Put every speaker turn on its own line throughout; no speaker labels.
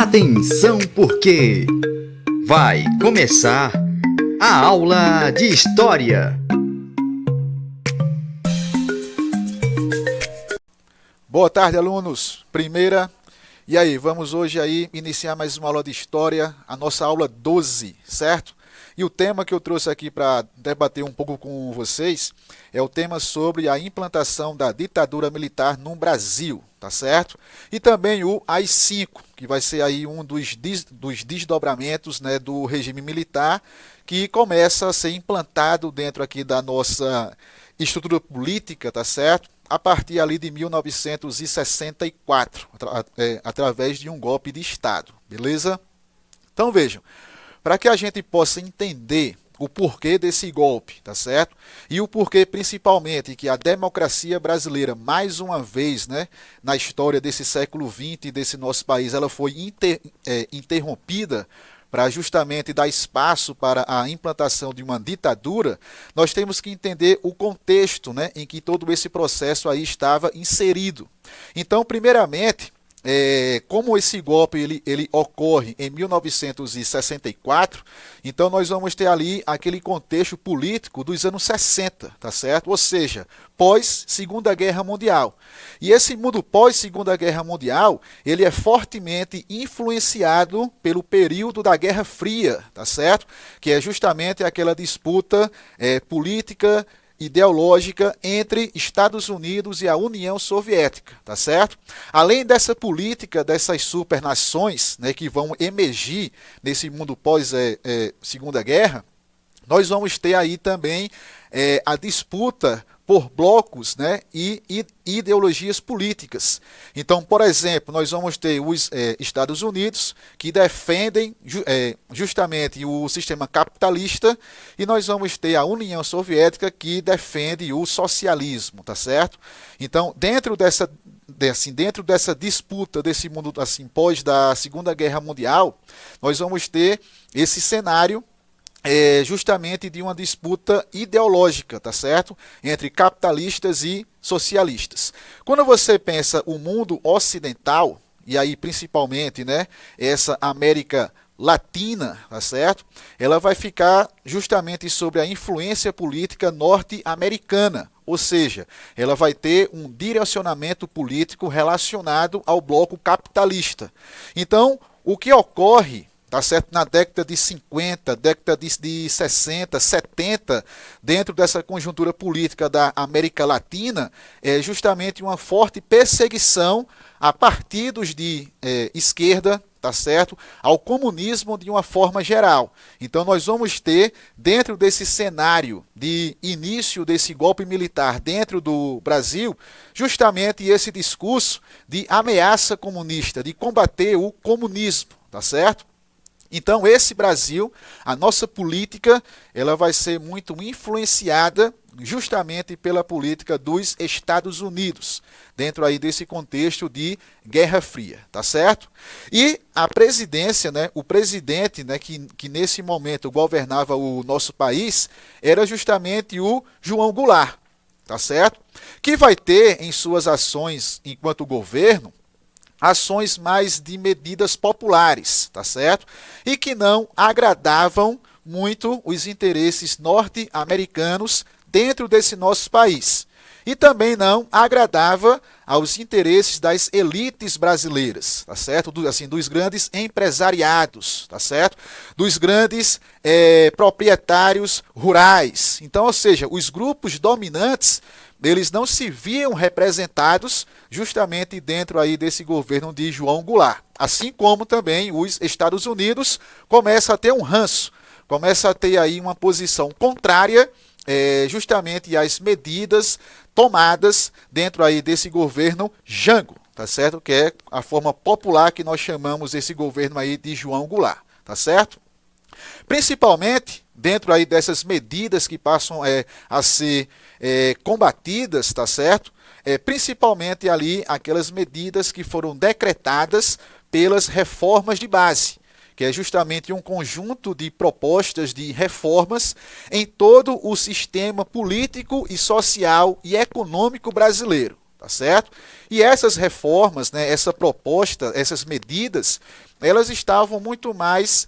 Atenção, porque vai começar a aula de História.
Boa tarde, alunos. E aí, vamos hoje aí iniciar mais uma aula de História, a nossa aula 12, certo? E o tema que eu trouxe aqui para debater um pouco com vocês é o tema sobre a implantação da ditadura militar no Brasil, tá certo? E também o AI-5, que vai ser aí um dos desdobramentos, né, do regime militar, que começa a ser implantado dentro aqui da nossa estrutura política, tá certo? A partir ali de 1964, através de um golpe de Estado, beleza? Então vejam, para que a gente possa entender o porquê desse golpe, tá certo? E o porquê, principalmente, que a democracia brasileira, mais uma vez, né, na história desse século XX, desse nosso país, ela foi interrompida para justamente dar espaço para a implantação de uma ditadura, nós temos que entender o contexto, né, em que todo esse processo aí estava inserido. Então, primeiramente, como esse golpe ele ocorre em 1964, então nós vamos ter ali aquele contexto político dos anos 60, tá certo? Ou seja, pós-Segunda Guerra Mundial. E esse mundo pós-Segunda Guerra Mundial, ele é fortemente influenciado pelo período da Guerra Fria, tá certo? Que é justamente aquela disputa política ideológica entre Estados Unidos e a União Soviética, tá certo? Além dessa política dessas supernações, né, que vão emergir nesse mundo pós Segunda Guerra, nós vamos ter aí também a disputa por blocos, né, e ideologias políticas. Então, por exemplo, nós vamos ter os Estados Unidos, que defendem justamente o sistema capitalista, e nós vamos ter a União Soviética, que defende o socialismo, tá certo? Então, dentro dessa disputa desse mundo assim, pós da Segunda Guerra Mundial, nós vamos ter esse cenário justamente de uma disputa ideológica, tá certo? Entre capitalistas e socialistas. Quando você pensa o mundo ocidental, e aí principalmente, né, essa América Latina, tá certo? Ela vai ficar justamente sobre a influência política norte-americana, ou seja, ela vai ter um direcionamento político relacionado ao bloco capitalista. Então, o que ocorre, tá certo, na década de 50, década de 60, 70, dentro dessa conjuntura política da América Latina, é justamente uma forte perseguição a partidos de esquerda, tá certo, ao comunismo de uma forma geral. Então nós vamos ter, dentro desse cenário de início desse golpe militar dentro do Brasil, justamente esse discurso de ameaça comunista, de combater o comunismo, tá certo? Então, esse Brasil, a nossa política, ela vai ser muito influenciada justamente pela política dos Estados Unidos, dentro aí desse contexto de Guerra Fria, tá certo? E a presidência, né, o presidente, né, que nesse momento governava o nosso país, era justamente o João Goulart, tá certo? Que vai ter em suas ações enquanto governo, ações mais de medidas populares, tá certo? E que não agradavam muito os interesses norte-americanos dentro desse nosso país. E também não agradava aos interesses das elites brasileiras, tá certo? Dos grandes empresariados, tá certo? Dos grandes proprietários rurais. Então, ou seja, os grupos dominantes, eles não se viam representados justamente dentro aí desse governo de João Goulart. Assim como também os Estados Unidos começam a ter um ranço, começa a ter aí uma posição contrária justamente às medidas tomadas dentro aí desse governo Jango, tá certo? Que é a forma popular que nós chamamos esse governo aí de João Goulart, tá certo? Principalmente dentro aí dessas medidas que passam a ser combatidas, tá certo? Principalmente ali aquelas medidas que foram decretadas pelas reformas de base, que é justamente um conjunto de propostas de reformas em todo o sistema político e social e econômico brasileiro, tá certo? E essas reformas, né, essa proposta, essas medidas, elas estavam muito mais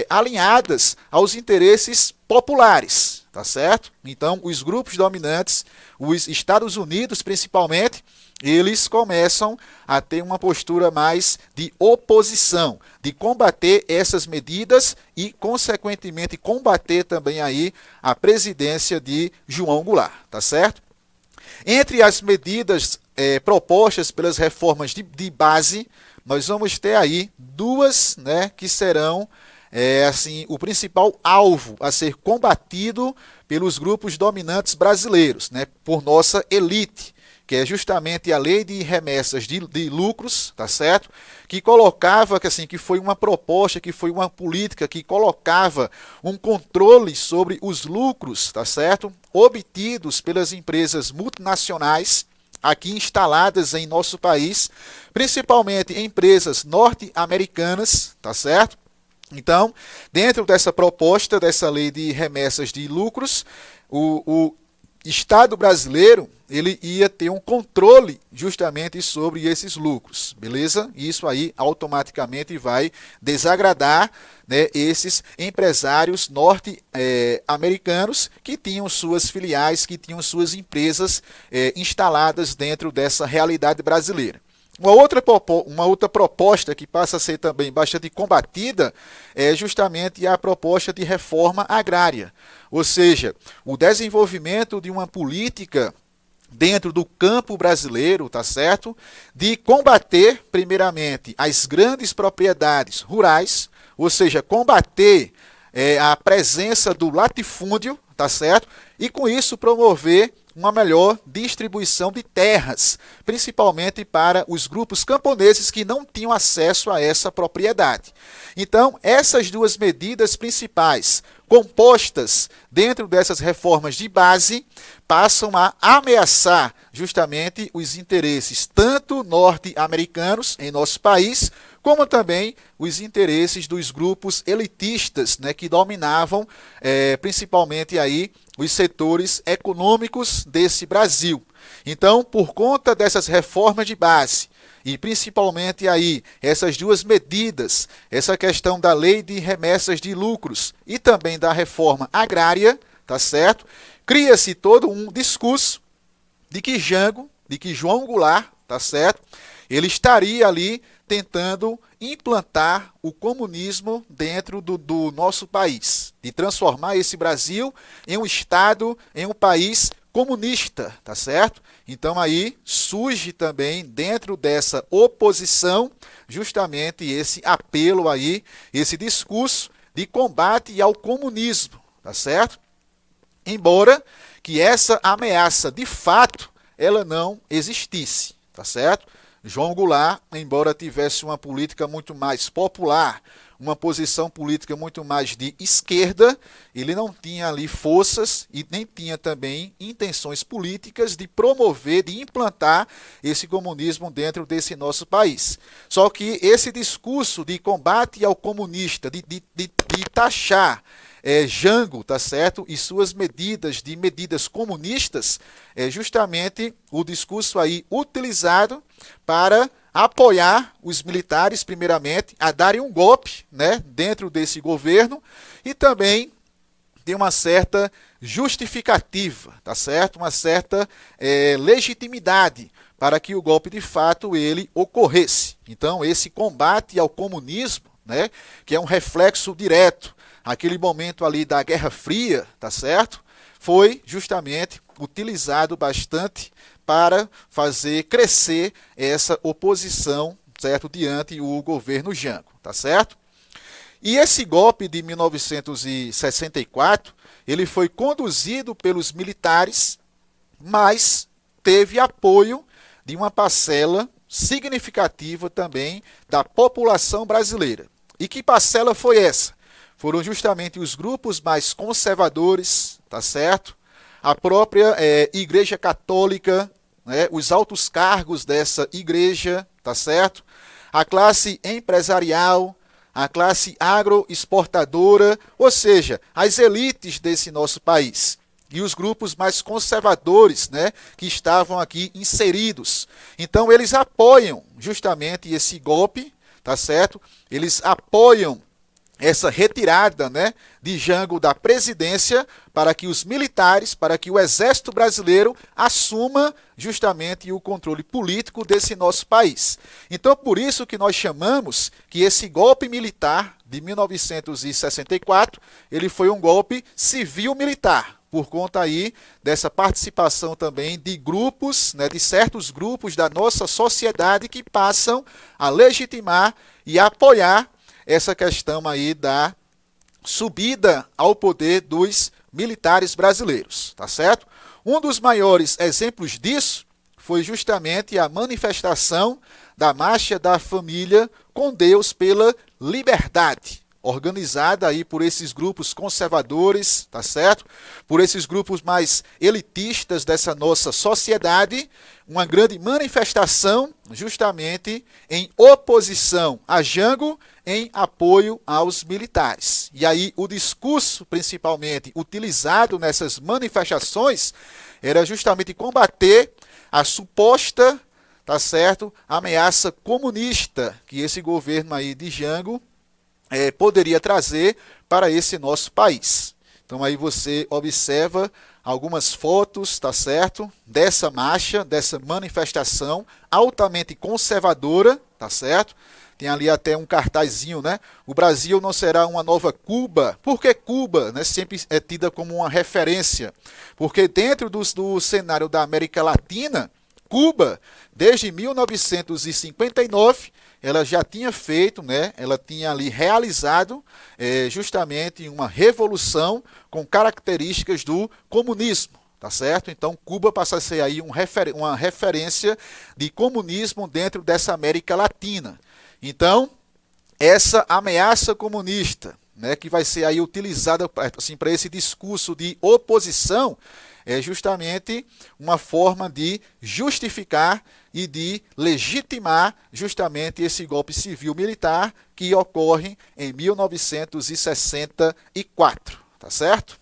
alinhadas aos interesses populares, tá certo? Então, os grupos dominantes, os Estados Unidos principalmente, eles começam a ter uma postura mais de oposição, de combater essas medidas e, consequentemente, combater também aí a presidência de João Goulart, tá certo? Entre as medidas propostas pelas reformas de base, nós vamos ter aí duas, né, que serão assim, o principal alvo a ser combatido pelos grupos dominantes brasileiros, né, por nossa elite, que é justamente a lei de remessas de lucros, tá certo? Que colocava, que foi uma proposta, que foi uma política que colocava um controle sobre os lucros, tá certo? Obtidos pelas empresas multinacionais aqui instaladas em nosso país, principalmente empresas norte-americanas, tá certo? Então, dentro dessa proposta, dessa lei de remessas de lucros, o Estado brasileiro ele ia ter um controle justamente sobre esses lucros, beleza? Isso aí automaticamente vai desagradar, né, esses empresários norte-americanos que tinham suas filiais, que tinham suas empresas instaladas dentro dessa realidade brasileira. Uma outra proposta que passa a ser também bastante combatida é justamente a proposta de reforma agrária, ou seja, o desenvolvimento de uma política dentro do campo brasileiro, tá certo? De combater, primeiramente, as grandes propriedades rurais, ou seja, combater a presença do latifúndio, tá certo? E com isso promover uma melhor distribuição de terras, principalmente para os grupos camponeses que não tinham acesso a essa propriedade. Então, essas duas medidas principais, compostas dentro dessas reformas de base, passam a ameaçar justamente os interesses tanto norte-americanos em nosso país, como também os interesses dos grupos elitistas, né, que dominavam principalmente aí os setores econômicos desse Brasil. Então, por conta dessas reformas de base, e principalmente aí essas duas medidas, essa questão da lei de remessas de lucros e também da reforma agrária, tá certo? Cria-se todo um discurso de que João Goulart, tá certo? Ele estaria ali tentando implantar o comunismo dentro do nosso país, de transformar esse Brasil em um Estado, em um país comunista, tá certo? Então aí surge também dentro dessa oposição justamente esse apelo aí, esse discurso de combate ao comunismo, tá certo? Embora que essa ameaça de fato ela não existisse, tá certo? João Goulart, embora tivesse uma política muito mais popular, uma posição política muito mais de esquerda, ele não tinha ali forças e nem tinha também intenções políticas de promover, de implantar esse comunismo dentro desse nosso país. Só que esse discurso de combate ao comunista, de taxar Jango, tá certo? E suas medidas comunistas, é justamente o discurso aí utilizado para apoiar os militares, primeiramente, a darem um golpe, né, dentro desse governo e também tem uma certa justificativa, tá certo? Uma certa legitimidade para que o golpe de fato ele ocorresse. Então, esse combate ao comunismo, né, que é um reflexo direto aquele momento ali da Guerra Fria, tá certo? Foi justamente utilizado bastante para fazer crescer essa oposição, certo? Diante o governo Jango, tá certo? E esse golpe de 1964, ele foi conduzido pelos militares, mas teve apoio de uma parcela significativa também da população brasileira. E que parcela foi essa? Foram justamente os grupos mais conservadores, tá certo? A própria Igreja Católica, né? Os altos cargos dessa igreja, tá certo? A classe empresarial, a classe agroexportadora, ou seja, as elites desse nosso país. e os grupos mais conservadores, né, que estavam aqui inseridos. Então eles apoiam justamente esse golpe, tá certo? Eles apoiam essa retirada, né, de Jango da presidência para que os militares, para que o exército brasileiro assuma justamente o controle político desse nosso país. Então, por isso que nós chamamos que esse golpe militar de 1964, ele foi um golpe civil-militar, por conta aí dessa participação também de grupos, né, de certos grupos da nossa sociedade que passam a legitimar e apoiar essa questão aí da subida ao poder dos militares brasileiros, tá certo? Um dos maiores exemplos disso foi justamente a manifestação da Marcha da Família com Deus pela Liberdade, organizada aí por esses grupos conservadores, tá certo? Por esses grupos mais elitistas dessa nossa sociedade, uma grande manifestação justamente em oposição a Jango, em apoio aos militares. E aí o discurso principalmente utilizado nessas manifestações era justamente combater a suposta, tá certo, ameaça comunista que esse governo aí de Jango poderia trazer para esse nosso país. Então aí você observa algumas fotos, tá certo, dessa marcha, dessa manifestação altamente conservadora, tá certo? Tem ali até um cartazinho, né? O Brasil não será uma nova Cuba. Por que Cuba, né, sempre é tida como uma referência? Porque dentro do cenário da América Latina, Cuba, desde 1959, ela já tinha feito, né, ela tinha ali realizado justamente uma revolução com características do comunismo, tá certo? Então Cuba passa a ser aí uma referência de comunismo dentro dessa América Latina. Então, essa ameaça comunista, né, que vai ser aí utilizada assim, para esse discurso de oposição, é justamente uma forma de justificar e de legitimar justamente esse golpe civil-militar que ocorre em 1964, tá certo?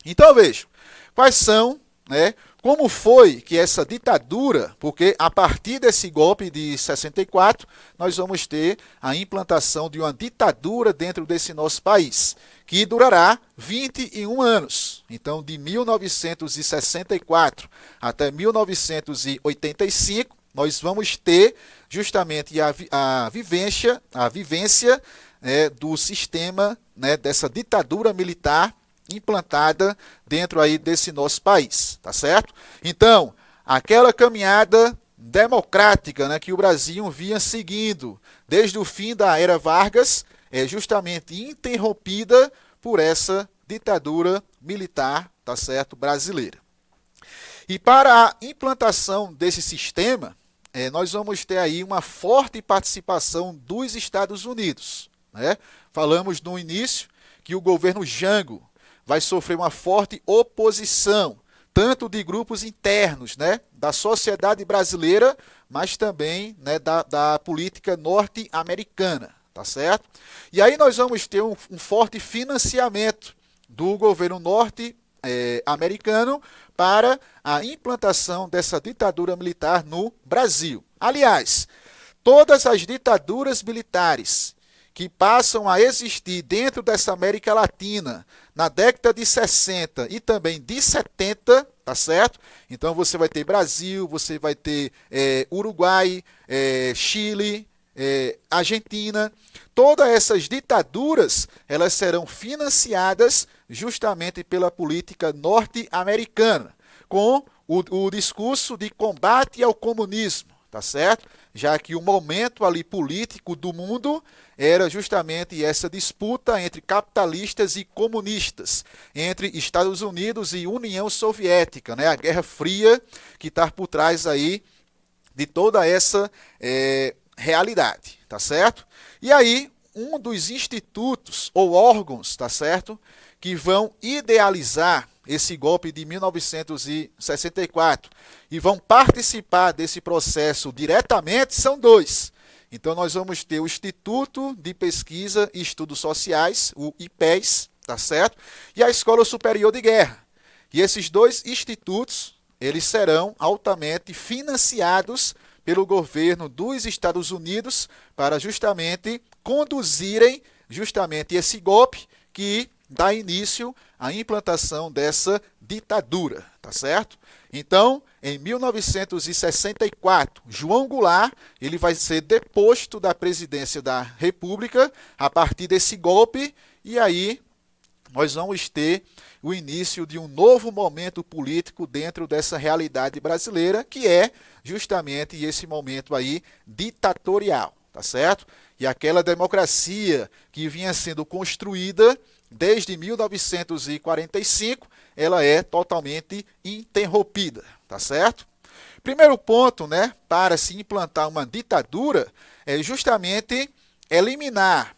Então vejam, quais são, né, como foi que essa ditadura, porque a partir desse golpe de 64, nós vamos ter a implantação de uma ditadura dentro desse nosso país, que durará 21 anos. Então, de 1964 até 1985, nós vamos ter justamente a vivência do sistema, né, dessa ditadura militar implantada dentro aí desse nosso país, tá certo? Então, aquela caminhada democrática, né, que o Brasil vinha seguindo desde o fim da era Vargas é justamente interrompida por essa ditadura militar, tá certo, brasileira. E para a implantação desse sistema, nós vamos ter aí uma forte participação dos Estados Unidos, né? Falamos no início que o governo Jango vai sofrer uma forte oposição, tanto de grupos internos, né, da sociedade brasileira, mas também, né, da política norte-americana, tá certo? E aí nós vamos ter um forte financiamento do governo norte-americano para a implantação dessa ditadura militar no Brasil. Aliás, todas as ditaduras militares que passam a existir dentro dessa América Latina na década de 60 e também de 70, tá certo? Então você vai ter Brasil, você vai ter Uruguai, Chile, Argentina. Todas essas ditaduras, elas serão financiadas justamente pela política norte-americana, com o discurso de combate ao comunismo, tá certo? Já que o momento ali político do mundo era justamente essa disputa entre capitalistas e comunistas, entre Estados Unidos e União Soviética, né? A Guerra Fria que está por trás aí de toda essa realidade, tá certo? E aí, um dos institutos ou órgãos, tá certo, que vão idealizar esse golpe de 1964 e vão participar desse processo diretamente são dois. Então nós vamos ter o Instituto de Pesquisa e Estudos Sociais, o IPES, tá certo? E a Escola Superior de Guerra, E esses dois institutos, eles serão altamente financiados pelo governo dos Estados Unidos para justamente conduzirem justamente esse golpe que dá início à implantação dessa ditadura, tá certo? Então, em 1964, João Goulart, ele vai ser deposto da presidência da República a partir desse golpe, e aí nós vamos ter o início de um novo momento político dentro dessa realidade brasileira, que é justamente esse momento aí ditatorial, tá certo? E aquela democracia que vinha sendo construída desde 1945, ela é totalmente interrompida, tá certo? Primeiro ponto, né, para se implantar uma ditadura é justamente eliminar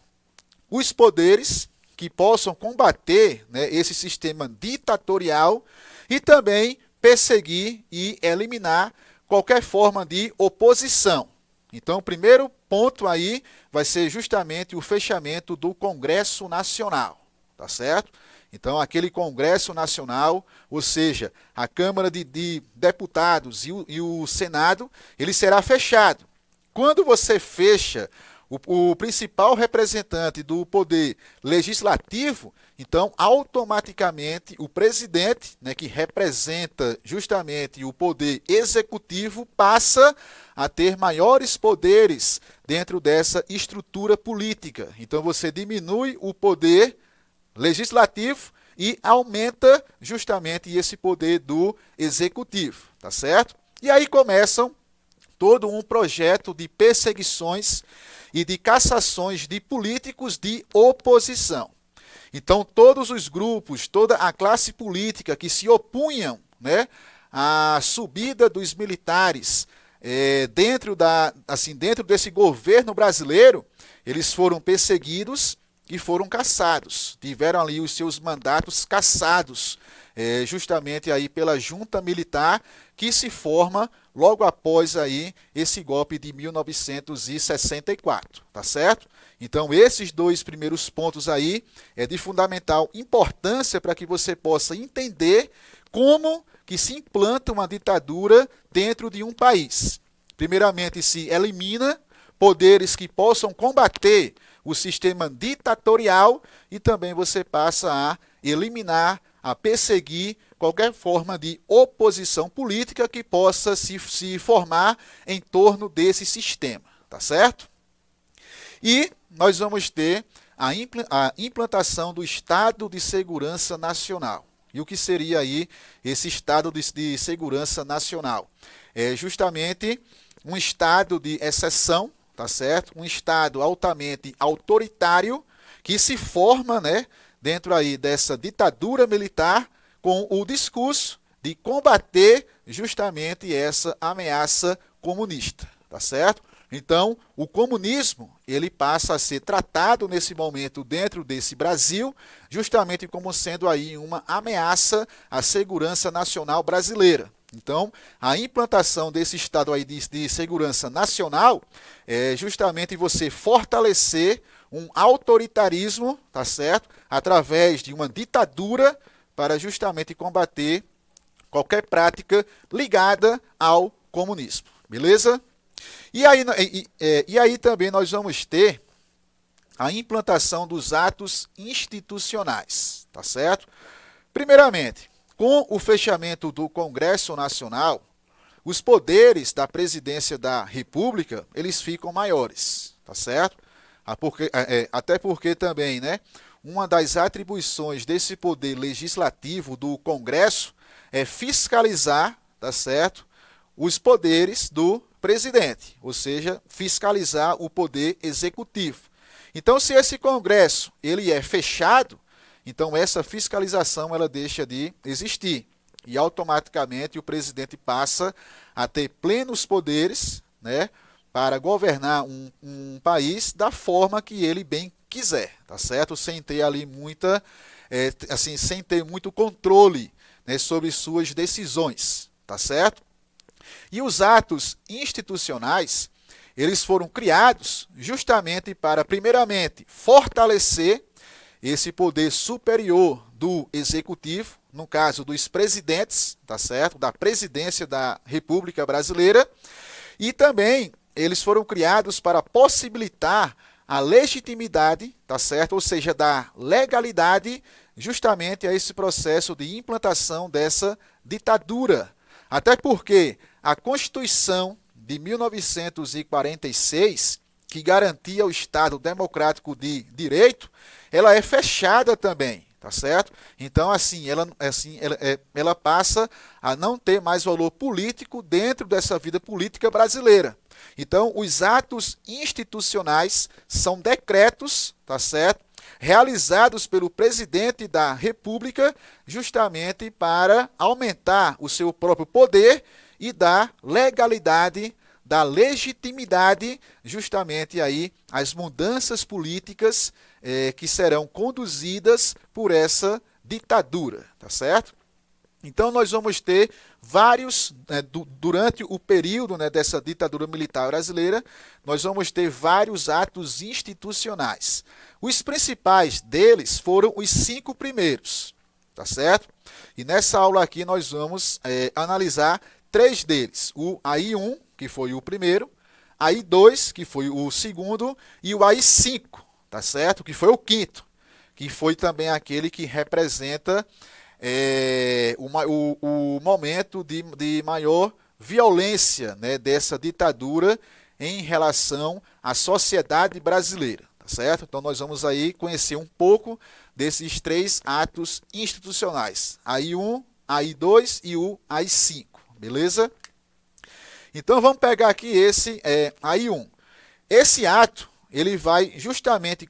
os poderes que possam combater, né, esse sistema ditatorial e também perseguir e eliminar qualquer forma de oposição. Então, o primeiro ponto aí vai ser justamente o fechamento do Congresso Nacional, tá certo? Então, aquele Congresso Nacional, ou seja, a Câmara de Deputados e o Senado, ele será fechado. Quando você fecha o principal representante do poder legislativo, então automaticamente o presidente, né, que representa justamente o poder executivo, passa a ter maiores poderes dentro dessa estrutura política. Então você diminui o poder legislativo e aumenta justamente esse poder do executivo, tá certo? E aí começam todo um projeto de perseguições e de cassações de políticos de oposição. Então, todos os grupos, toda a classe política que se opunham, né, à subida dos militares dentro desse governo brasileiro, eles foram perseguidos e foram cassados. Tiveram ali os seus mandatos cassados, justamente aí pela junta militar que se forma logo após aí esse golpe de 1964, tá certo? Então, esses dois primeiros pontos aí é de fundamental importância para que você possa entender como que se implanta uma ditadura dentro de um país. Primeiramente, se elimina poderes que possam combater o sistema ditatorial e também você passa a eliminar, a perseguir qualquer forma de oposição política que possa se formar em torno desse sistema, tá certo? E nós vamos ter a implantação do Estado de Segurança Nacional. E o que seria aí esse Estado de Segurança Nacional? É justamente um estado de exceção, tá certo? Um estado altamente autoritário que se forma, né, dentro aí dessa ditadura militar com o discurso de combater justamente essa ameaça comunista, tá certo? Então, o comunismo, ele passa a ser tratado nesse momento dentro desse Brasil, justamente como sendo aí uma ameaça à segurança nacional brasileira. Então, a implantação desse estado aí de segurança nacional é justamente você fortalecer um autoritarismo, tá certo? Através de uma ditadura para justamente combater qualquer prática ligada ao comunismo, beleza? E aí também nós vamos ter a implantação dos atos institucionais, tá certo? Primeiramente, com o fechamento do Congresso Nacional, os poderes da presidência da República, eles ficam maiores, tá certo? Até porque também, né, uma das atribuições desse poder legislativo do Congresso é fiscalizar, tá certo, os poderes do presidente, ou seja, fiscalizar o poder executivo. Então, se esse Congresso ele é fechado, então essa fiscalização ela deixa de existir e automaticamente o presidente passa a ter plenos poderes, né, para governar um país da forma que ele bem quiser, tá certo? Sem ter ali sem ter muito controle, né, sobre suas decisões, tá certo? E os atos institucionais, eles foram criados justamente para, primeiramente, fortalecer esse poder superior do Executivo, no caso dos presidentes, tá certo? Da presidência da República Brasileira, e também eles foram criados para possibilitar a legitimidade, tá certo? Ou seja, dar legalidade justamente a esse processo de implantação dessa ditadura. Até porque a Constituição de 1946, que garantia o Estado democrático de direito, ela é fechada também, tá certo? Então, ela passa a não ter mais valor político dentro dessa vida política brasileira. Então, os atos institucionais são decretos, tá certo? Realizados pelo presidente da República, justamente para aumentar o seu próprio poder e dar legalidade, dar legitimidade, justamente aí às mudanças políticas que serão conduzidas por essa ditadura, tá certo? Então, nós vamos ter vários, durante o período dessa ditadura militar brasileira, nós vamos ter vários atos institucionais. Os principais deles foram os 5 primeiros, tá certo? E nessa aula aqui nós vamos analisar 3 deles. O AI-1, que foi o primeiro, AI-2, que foi o segundo, e o AI-5, tá certo? Que foi o quinto, que foi também aquele que representa o momento de maior violência dessa ditadura em relação à sociedade brasileira, tá certo? Então nós vamos aí conhecer um pouco desses 3 atos institucionais, AI-1, AI-2 e o AI-5, beleza? Então vamos pegar aqui esse AI-1. Esse ato, ele vai justamente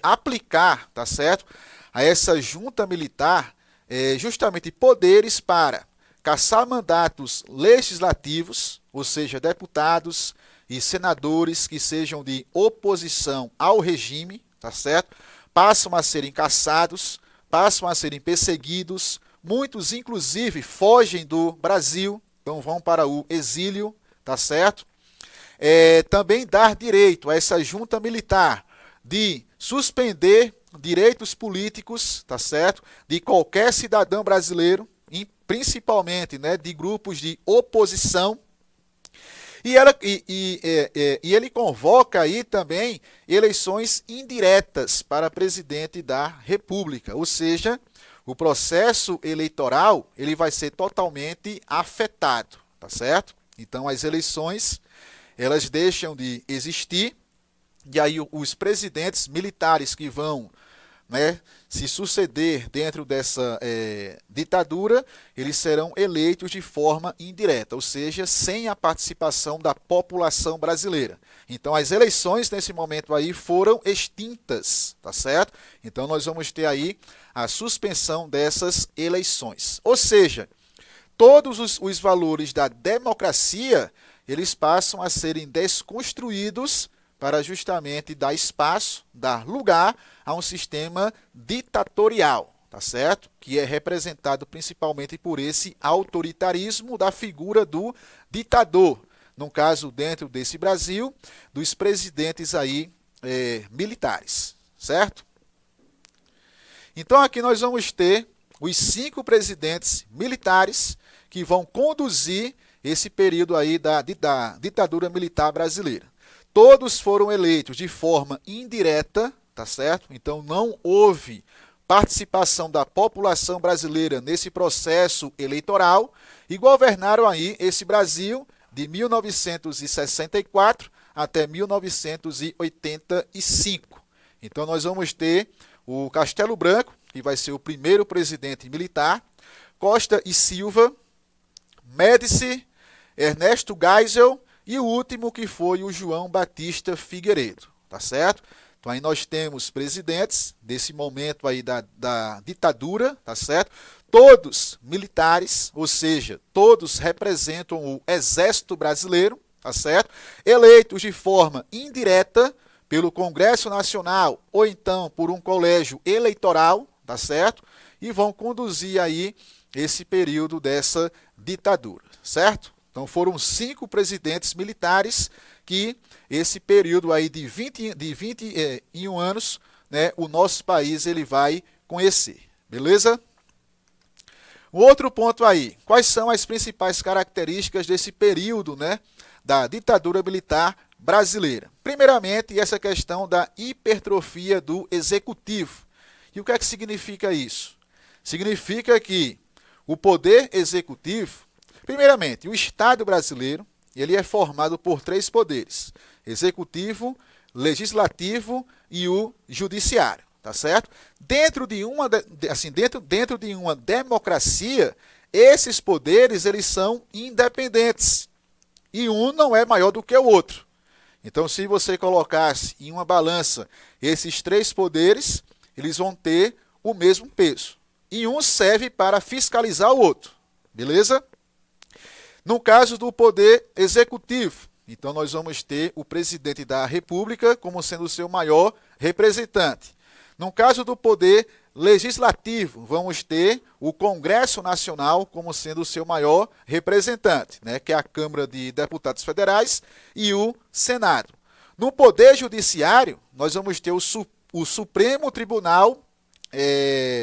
aplicar, tá certo, a essa junta militar justamente poderes para cassar mandatos legislativos, ou seja, deputados e senadores que sejam de oposição ao regime, tá certo? Passam a serem cassados, passam a serem perseguidos, muitos inclusive fogem do Brasil, então vão para o exílio, tá certo? Também dar direito a essa junta militar de suspender direitos políticos, tá certo? De qualquer cidadão brasileiro, principalmente de grupos de oposição. E ele convoca aí também eleições indiretas para presidente da República, ou seja, o processo eleitoral ele vai ser totalmente afetado, tá certo? Então as eleições elas deixam de existir. E aí os presidentes militares que vão se suceder dentro dessa ditadura, eles serão eleitos de forma indireta, ou seja, sem a participação da população brasileira. Então as eleições nesse momento aí foram extintas, tá certo? Então nós vamos ter aí a suspensão dessas eleições. Ou seja, todos os valores da democracia, eles passam a serem desconstruídos para justamente dar espaço, dar lugar a um sistema ditatorial, tá certo? Que é representado principalmente por esse autoritarismo da figura do ditador. No caso, dentro desse Brasil, dos presidentes aí militares, certo? Então aqui nós vamos ter os 5 presidentes militares que vão conduzir esse período aí da ditadura militar brasileira. Todos foram eleitos de forma indireta, tá certo? Então não houve participação da população brasileira nesse processo eleitoral e governaram aí esse Brasil de 1964 até 1985. Então nós vamos ter o Castelo Branco, que vai ser o primeiro presidente militar, Costa e Silva, Médici, Ernesto Geisel e o último que foi o João Batista Figueiredo, tá certo? Então aí nós temos presidentes desse momento aí da ditadura, tá certo? Todos militares, ou seja, todos representam o Exército Brasileiro, tá certo? Eleitos de forma indireta pelo Congresso Nacional ou então por um colégio eleitoral, tá certo? E vão conduzir aí esse período dessa ditadura, certo? Então foram 5 presidentes militares que esse período aí de 21 anos, né, o nosso país ele vai conhecer. Beleza? Um outro ponto aí, quais são as principais características desse período, né, da ditadura militar brasileira? Primeiramente, essa questão da hipertrofia do executivo. E o que é que significa isso? Significa que o poder executivo, primeiramente, o Estado brasileiro, ele é formado por 3 poderes: executivo, legislativo e o judiciário. Tá certo? Dentro de uma democracia, esses poderes eles são independentes e um não é maior do que o outro. Então, se você colocasse em uma balança esses 3 poderes, eles vão ter o mesmo peso. E um serve para fiscalizar o outro. Beleza? No caso do poder executivo, então nós vamos ter o presidente da República como sendo o seu maior representante. No caso do poder legislativo, vamos ter o Congresso Nacional como sendo o seu maior representante, né, que é a Câmara de Deputados Federais e o Senado. No poder judiciário, nós vamos ter o Supremo Tribunal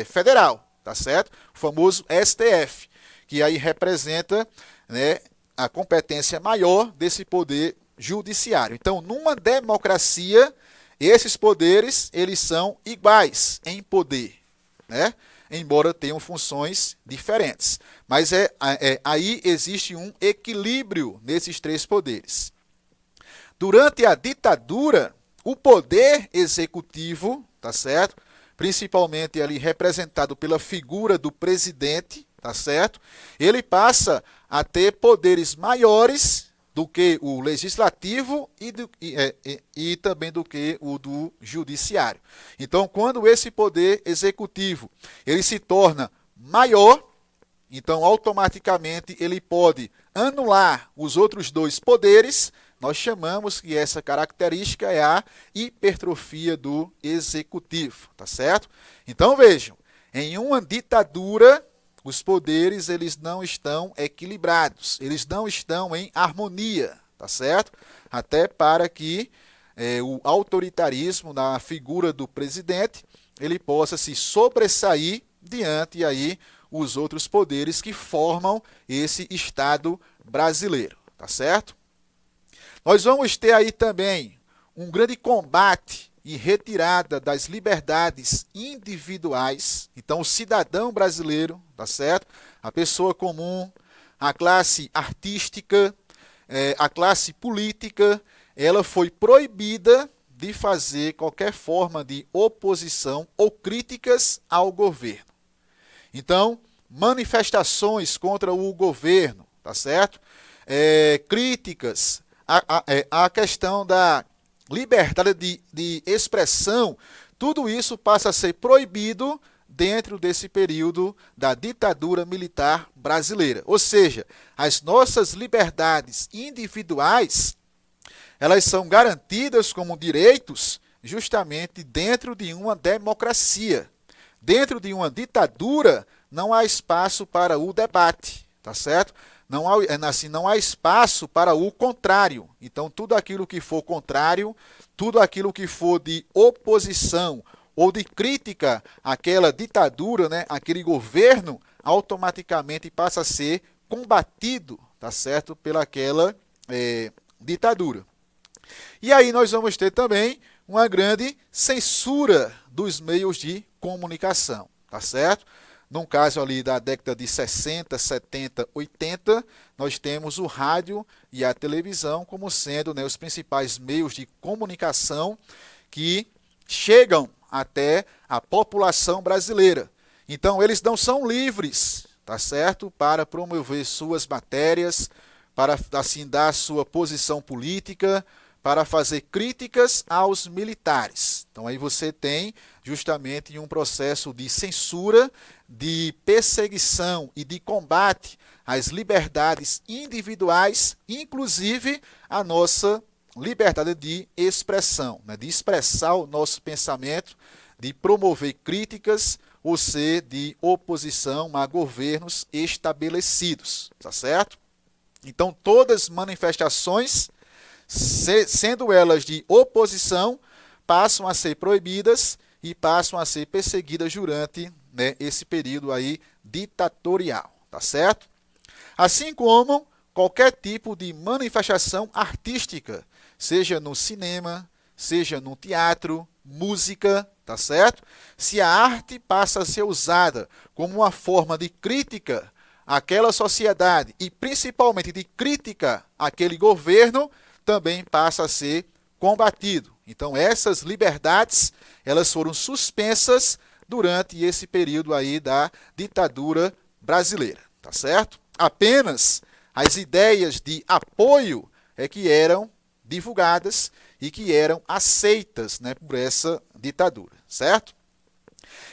Federal, tá certo? O famoso STF, que aí representa, né, a competência maior desse poder judiciário. Então, numa democracia, esses poderes, eles são iguais em poder, né? Embora tenham funções diferentes. Mas aí existe um equilíbrio nesses 3 poderes. Durante a ditadura, o poder executivo, tá certo? Principalmente ali representado pela figura do presidente, tá certo? Ele passa a ter poderes maiores do que o legislativo e também do que o do judiciário. Então, quando esse poder executivo ele se torna maior, então automaticamente ele pode anular os outros 2 poderes. Nós chamamos que essa característica é a hipertrofia do executivo, tá certo? Então vejam, em uma ditadura, os poderes eles não estão equilibrados, eles não estão em harmonia, tá certo? Até para que o autoritarismo na figura do presidente ele possa se sobressair diante aí os outros poderes que formam esse Estado brasileiro, tá certo? Nós vamos ter aí também um grande combate e retirada das liberdades individuais. Então, o cidadão brasileiro, tá certo? A pessoa comum, a classe artística, a classe política, ela foi proibida de fazer qualquer forma de oposição ou críticas ao governo. Então, manifestações contra o governo, tá certo? Críticas à questão da liberdade de expressão, tudo isso passa a ser proibido dentro desse período da ditadura militar brasileira. Ou seja, as nossas liberdades individuais, elas são garantidas como direitos justamente dentro de uma democracia. Dentro de uma ditadura, não há espaço para o debate, tá certo? Não há espaço para o contrário. Então, tudo aquilo que for contrário, tudo aquilo que for de oposição ou de crítica àquela ditadura, né, àquele governo, automaticamente passa a ser combatido, tá certo, pelaquela ditadura. E aí nós vamos ter também uma grande censura dos meios de comunicação, tá certo? No caso ali da década de 60, 70, 80, nós temos o rádio e a televisão como sendo, né, os principais meios de comunicação que chegam até a população brasileira. Então, eles não são livres, tá certo, para promover suas matérias, para assim dar sua posição política, para fazer críticas aos militares. Então, aí você tem justamente um processo de censura, de perseguição e de combate às liberdades individuais, inclusive a nossa liberdade de expressão, né? De expressar o nosso pensamento, de promover críticas ou ser de oposição a governos estabelecidos, tá certo? Então, todas as manifestações sendo elas de oposição, passam a ser proibidas e passam a ser perseguidas durante, né, esse período aí ditatorial, tá certo? Assim como qualquer tipo de manifestação artística, seja no cinema, seja no teatro, música, tá certo? Se a arte passa a ser usada como uma forma de crítica àquela sociedade e principalmente de crítica àquele governo, também passa a ser combatido. Então essas liberdades, elas foram suspensas durante esse período aí da ditadura brasileira, tá certo? Apenas as ideias de apoio é que eram divulgadas e que eram aceitas, né, por essa ditadura, certo?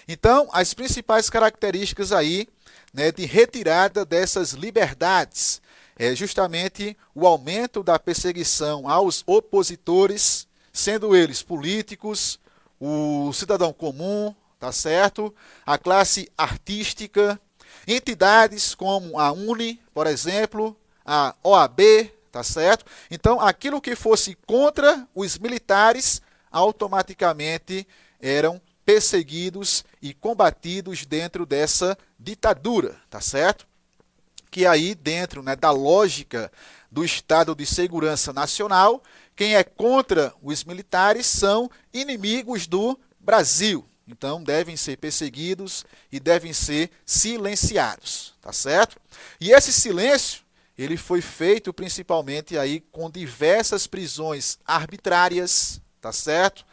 Então, as principais características aí, né, de retirada dessas liberdades é justamente o aumento da perseguição aos opositores, sendo eles políticos, o cidadão comum, tá certo? A classe artística, entidades como a UNE, por exemplo, a OAB, tá certo? Então, aquilo que fosse contra os militares, automaticamente eram perseguidos e combatidos dentro dessa ditadura, tá certo? Que aí dentro, né, da lógica do Estado de Segurança Nacional, quem é contra os militares são inimigos do Brasil. Então, devem ser perseguidos e devem ser silenciados, tá certo? E esse silêncio, ele foi feito principalmente aí com diversas prisões arbitrárias, tá certo?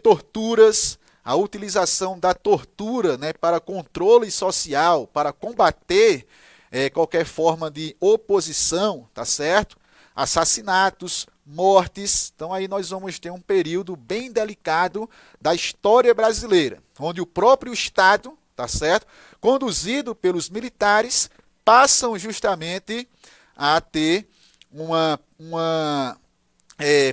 Torturas, a utilização da tortura, né, para controle social, para combater qualquer forma de oposição, tá certo? Assassinatos, mortes. Então aí nós vamos ter um período bem delicado da história brasileira, onde o próprio Estado, tá certo, conduzido pelos militares, passam justamente a ter uma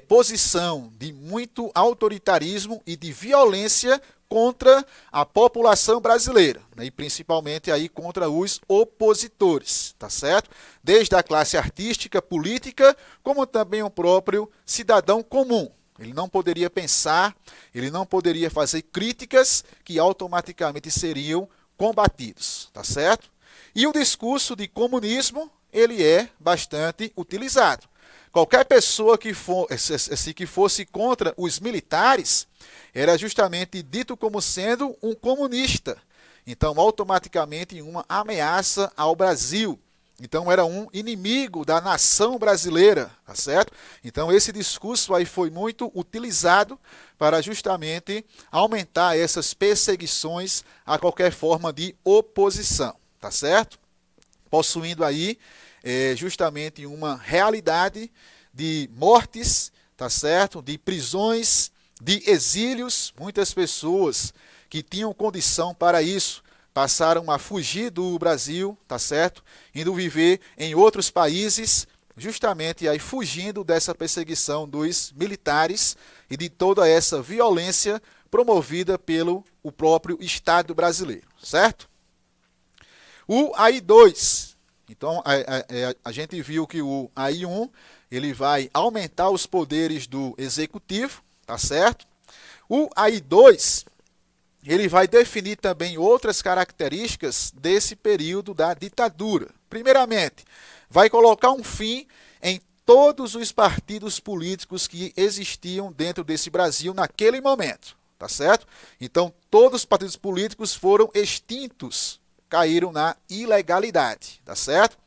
posição de muito autoritarismo e de violência contra a população brasileira, né, e principalmente aí contra os opositores, tá certo? Desde a classe artística, política, como também o próprio cidadão comum. Ele não poderia pensar, ele não poderia fazer críticas que automaticamente seriam combatidos, tá certo? E o discurso de comunismo, ele é bastante utilizado. Qualquer pessoa que fosse contra os militares era justamente dito como sendo um comunista. Então, automaticamente, uma ameaça ao Brasil. Então, era um inimigo da nação brasileira, tá certo? Então, esse discurso aí foi muito utilizado para justamente aumentar essas perseguições a qualquer forma de oposição, tá certo? Possuindo aí justamente uma realidade de mortes, tá certo? De prisões, de exílios. Muitas pessoas que tinham condição para isso passaram a fugir do Brasil, tá certo? Indo viver em outros países, justamente aí fugindo dessa perseguição dos militares e de toda essa violência promovida pelo próprio Estado brasileiro, certo? O AI-2. Então, a gente viu que o AI-1 ele vai aumentar os poderes do executivo, tá certo? O AI-2 ele vai definir também outras características desse período da ditadura. Primeiramente, vai colocar um fim em todos os partidos políticos que existiam dentro desse Brasil naquele momento, tá certo? Então, todos os partidos políticos foram extintos, caíram na ilegalidade, tá certo?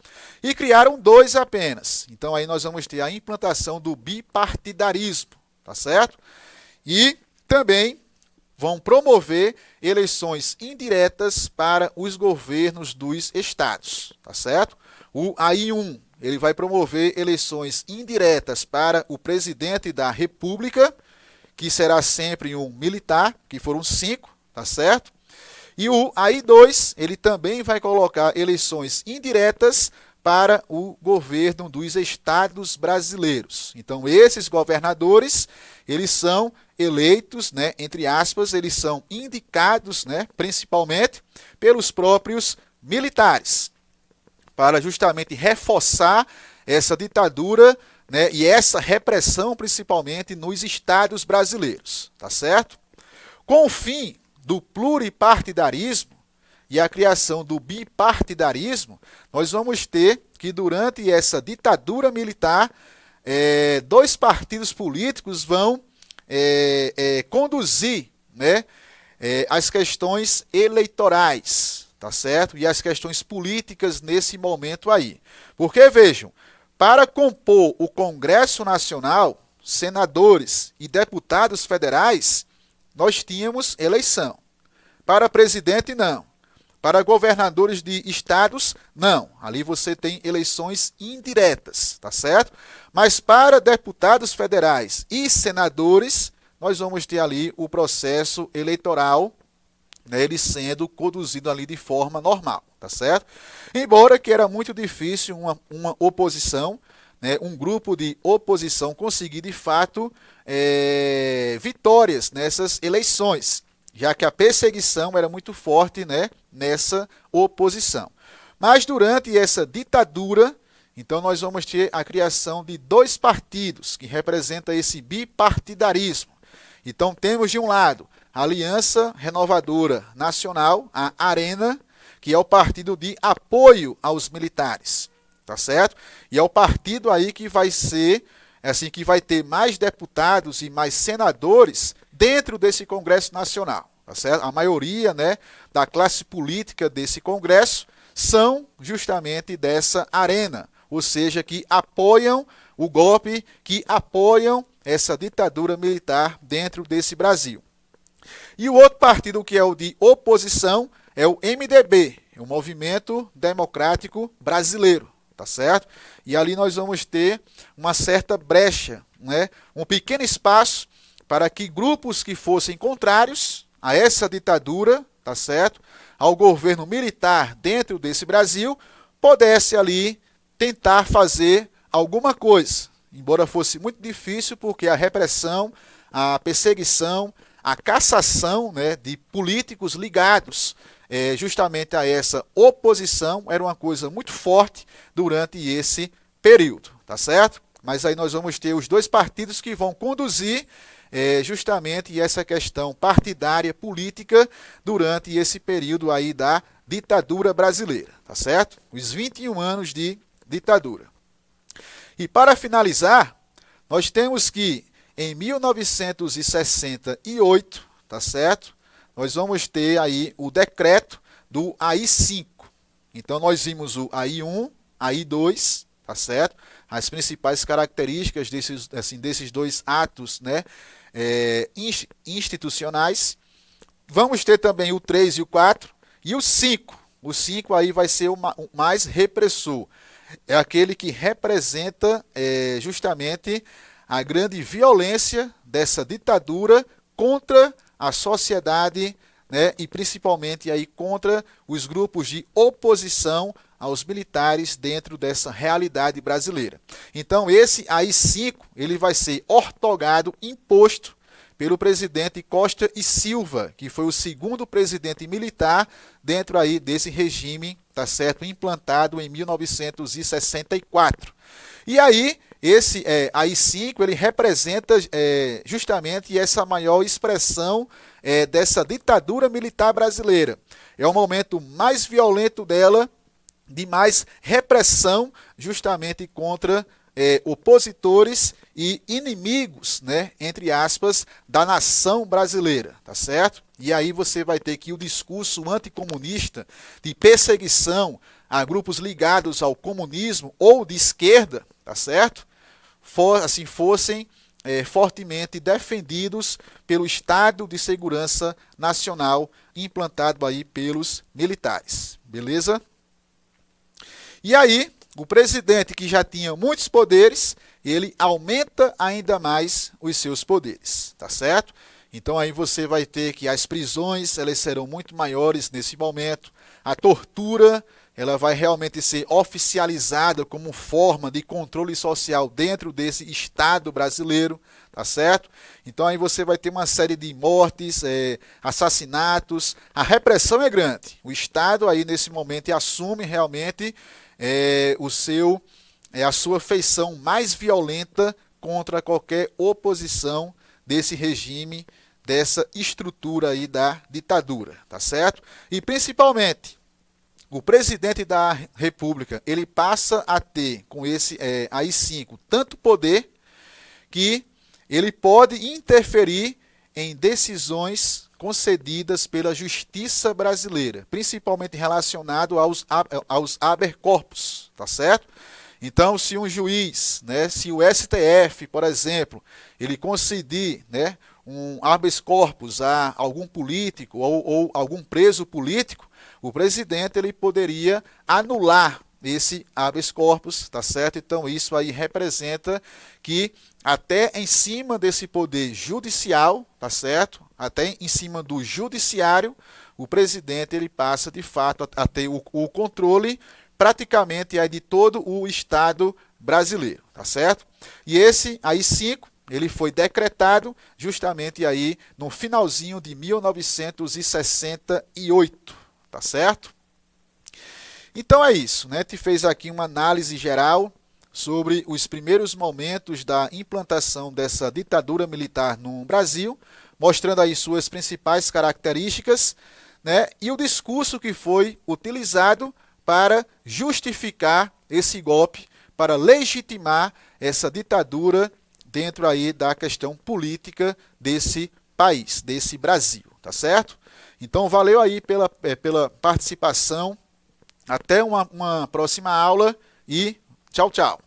E criaram dois apenas. Então aí nós vamos ter a implantação do bipartidarismo, tá certo? E também vão promover eleições indiretas para os governos dos estados, tá certo? O AI-1, ele vai promover eleições indiretas para o presidente da República, que será sempre um militar, que foram 5, tá certo? E o AI-2, ele também vai colocar eleições indiretas para o governo dos estados brasileiros. Então, esses governadores, eles são eleitos, né, entre aspas, eles são indicados, né, principalmente pelos próprios militares, para justamente reforçar essa ditadura né, e essa repressão principalmente nos estados brasileiros, tá certo? Com o fim do pluripartidarismo e a criação do bipartidarismo, nós vamos ter que durante essa ditadura militar, dois partidos políticos vão conduzir, né, as questões eleitorais, tá certo? E as questões políticas nesse momento aí. Porque, vejam, para compor o Congresso Nacional, senadores e deputados federais, nós tínhamos eleição. Para presidente, não. Para governadores de estados, não. Ali você tem eleições indiretas, tá certo? Mas para deputados federais e senadores, nós vamos ter ali o processo eleitoral, né, ele sendo conduzido ali de forma normal, tá certo? Embora que era muito difícil uma oposição, né, um grupo de oposição conseguir de fato vitórias nessas eleições, já que a perseguição era muito forte, né, nessa oposição. Mas durante essa ditadura, então nós vamos ter a criação de dois partidos que representam esse bipartidarismo. Então temos de um lado a Aliança Renovadora Nacional, a ARENA, que é o partido de apoio aos militares, tá certo? E é o partido aí que vai ser, assim, que vai ter mais deputados e mais senadores dentro desse Congresso Nacional, tá certo? A maioria, né, da classe política desse Congresso são justamente dessa ARENA, ou seja, que apoiam o golpe, que apoiam essa ditadura militar dentro desse Brasil. E o outro partido, que é o de oposição, é o MDB, o Movimento Democrático Brasileiro, tá certo? E ali nós vamos ter uma certa brecha, né? Um pequeno espaço para que grupos que fossem contrários a essa ditadura, tá certo? Ao governo militar dentro desse Brasil, pudesse ali tentar fazer alguma coisa, embora fosse muito difícil, porque a repressão, a perseguição, a cassação, né, de políticos ligados justamente a essa oposição era uma coisa muito forte durante esse período, tá certo? Mas aí nós vamos ter os dois partidos que vão conduzir justamente essa questão partidária política durante esse período aí da ditadura brasileira, tá certo? Os 21 anos de ditadura. E para finalizar, nós temos que em 1968, tá certo? Nós vamos ter aí o decreto do AI-5. Então nós vimos o AI-1, AI-2, tá certo? As principais características desses dois atos, né, institucionais. Vamos ter também o 3 e o 4 e o 5. O 5 aí vai ser o mais repressor. É aquele que representa justamente a grande violência dessa ditadura contra a sociedade, né, e principalmente aí contra os grupos de oposição aos militares dentro dessa realidade brasileira. Então esse AI-5 ele vai ser ortogado, imposto pelo presidente Costa e Silva, que foi o segundo presidente militar dentro aí desse regime, tá certo, implantado em 1964. E aí esse AI-5 ele representa justamente essa maior expressão dessa ditadura militar brasileira. É o momento mais violento dela, de mais repressão justamente contra opositores e inimigos, né, entre aspas, da nação brasileira, tá certo? E aí você vai ter que o discurso anticomunista de perseguição a grupos ligados ao comunismo ou de esquerda, tá certo? Fossem fortemente defendidos pelo Estado de Segurança Nacional implantado aí pelos militares, beleza? E aí, o presidente que já tinha muitos poderes, ele aumenta ainda mais os seus poderes, tá certo? Então aí você vai ter que as prisões, elas serão muito maiores nesse momento, a tortura, ela vai realmente ser oficializada como forma de controle social dentro desse Estado brasileiro, tá certo? Então aí você vai ter uma série de mortes, assassinatos, a repressão é grande. O Estado aí nesse momento assume realmente o seu a sua feição mais violenta contra qualquer oposição desse regime, dessa estrutura aí da ditadura, tá certo? E principalmente, o presidente da República, ele passa a ter com esse AI-5 tanto poder que ele pode interferir em decisões concedidas pela justiça brasileira, principalmente relacionado aos habeas corpus, tá certo? Então, se um juiz, né, se o STF, por exemplo, ele conceder, né, um habeas corpus a algum político ou algum preso político, o presidente ele poderia anular esse habeas corpus, tá certo? Então isso aí representa que até em cima desse poder judicial, tá certo? Até em cima do judiciário, o presidente ele passa de fato a ter o controle praticamente aí de todo o Estado brasileiro, tá certo? E esse AI-5 ele foi decretado justamente aí no finalzinho de 1968, tá certo? Então é isso, né? Te fez aqui uma análise geral sobre os primeiros momentos da implantação dessa ditadura militar no Brasil, mostrando aí suas principais características, né? E o discurso que foi utilizado para justificar esse golpe, para legitimar essa ditadura dentro aí da questão política desse país, desse Brasil, tá certo? Então valeu aí pela participação, até uma próxima aula e tchau, tchau.